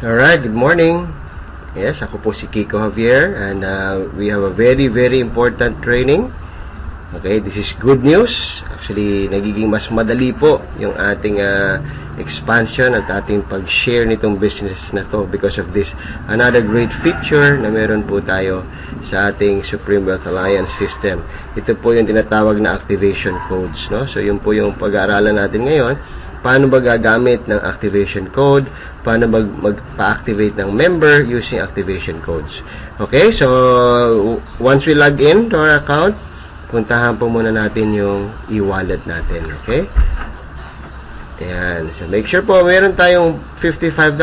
Alright, good morning. Yes, ako po si Kiko Javier and we have a very important training. Okay, this is good news. Actually, nagiging mas madali po yung ating expansion at ating pag-share nitong business na to because of this another great feature na meron po tayo sa ating Supreme Wealth Alliance system. Ito po yung tinatawag na activation codes, no? So, yun po yung pag-aaralan natin ngayon. Paano ba gagamit ng activation code? Paano magpa-activate ng member using activation codes? Okay, so once we log in to our account, puntahan po muna natin yung e-wallet natin. Okay? Ayan. So make sure po meron tayong $55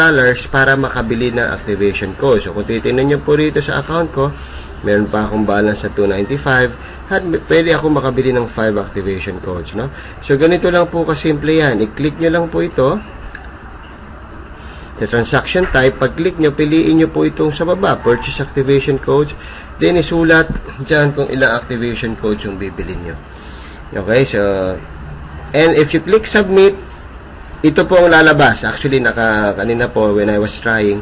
para makabili ng activation code. So kung titingnan nyo po rito sa account ko, meron pa akong balance sa $295 at pwede ako makabili ng 5 activation codes, no? So ganito lang po kasimple yan. I-click nyo lang po ito sa transaction type. Pag-click nyo, piliin nyo po itong sa baba, purchase activation codes, then isulat dyan kung ilang activation codes yung bibili nyo. Okay, so and if you click submit, ito po ang lalabas. Actually, kanina po when I was trying,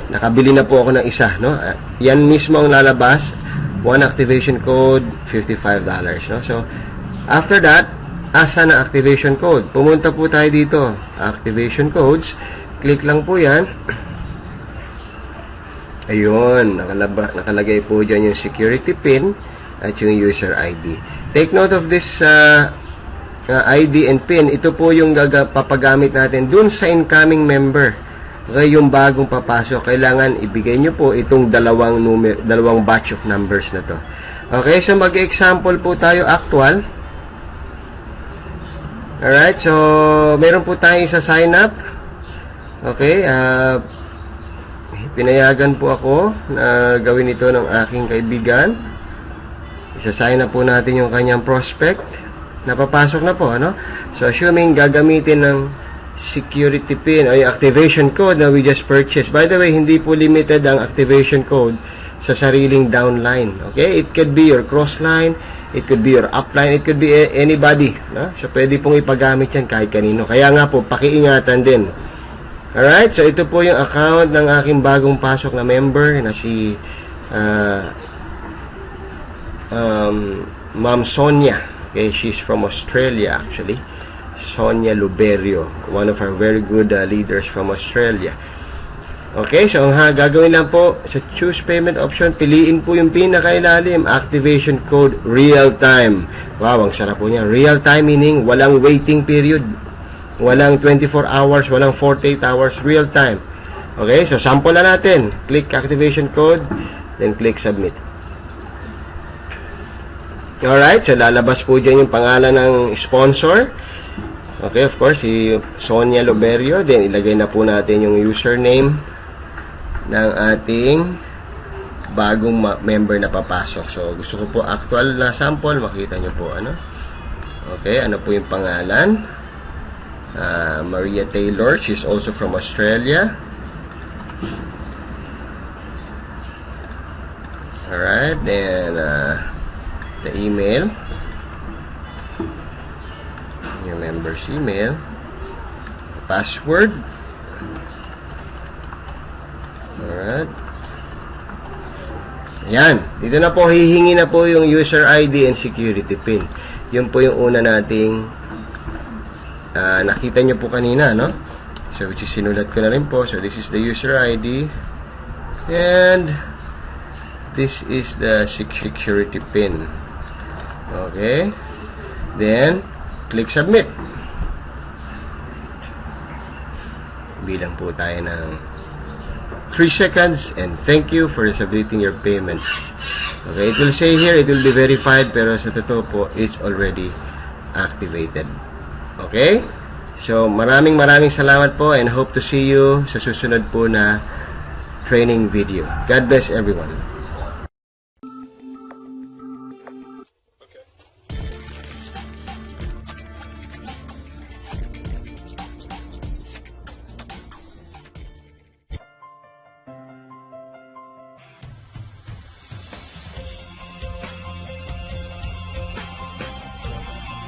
nakabili na po ako ng isa, no? Yan mismo ang lalabas. One activation code, $55, no? So, after that, asa na activation code? Pumunta po tayo dito. Activation codes. Click lang po yan. Ayun, nakalagay po dyan yung security pin at yung user ID. Take note of this ID and pin. Ito po yung papagamit natin dun sa incoming member. Okay, yung bagong papasok, kailangan ibigay nyo po itong dalawang batch of numbers na to. Okay, so mag-example po tayo actual. Alright, so meron po tayong sa sign up. Okay, pinayagan po ako na gawin ito ng aking kaibigan. Isa-sign up po natin yung kanyang prospect. Napapasok na po, ano? So assuming gagamitin ng security pin o yung activation code na we just purchased. By the way, hindi po limited ang activation code sa sariling downline. Okay? It could be your crossline, it could be your upline, it could be anybody. No? So, pwede pong ipagamit yan kahit kanino. Kaya nga po, pakiingatan din. Alright? So, ito po yung account ng aking bagong pasok na member na si Ma'am Sonia. Okay? She's from Australia actually. Sonia Luberio, one of our very good leaders from Australia. Okay, so ang gagawin lang po sa choose payment option, piliin po yung pinakailalim, activation code real time. Wow, ang sarap po niya. Real time meaning walang waiting period, walang 24 hours, walang 48 hours, real time. Okay, so sample na natin. Click activation code, then click submit. Alright, so lalabas po dyan yung pangalan ng sponsor. Okay, of course, si Sonia Luberio. Then, ilagay na po natin yung username ng ating bagong member na papasok. So, gusto ko po actual na sample. Makita nyo po, ano? Okay, ano po yung pangalan? Maria Taylor. She's also from Australia. Alright, then, the email. Yung member's email, password. Alright. Ayan. Dito na po, hihingi na po yung user ID and security pin. Yun po yung una nating nakita nyo po kanina, no? So, which is sinulat ko na rin po. So, this is the user ID and this is the security pin. Okay. Then, click submit. Bilang po tayo ng 3 seconds and thank you for submitting your payments. Okay, it will say here, it will be verified, pero sa totoo po, it's already activated. Okay? So, maraming salamat po and hope to see you sa susunod po na training video. God bless everyone.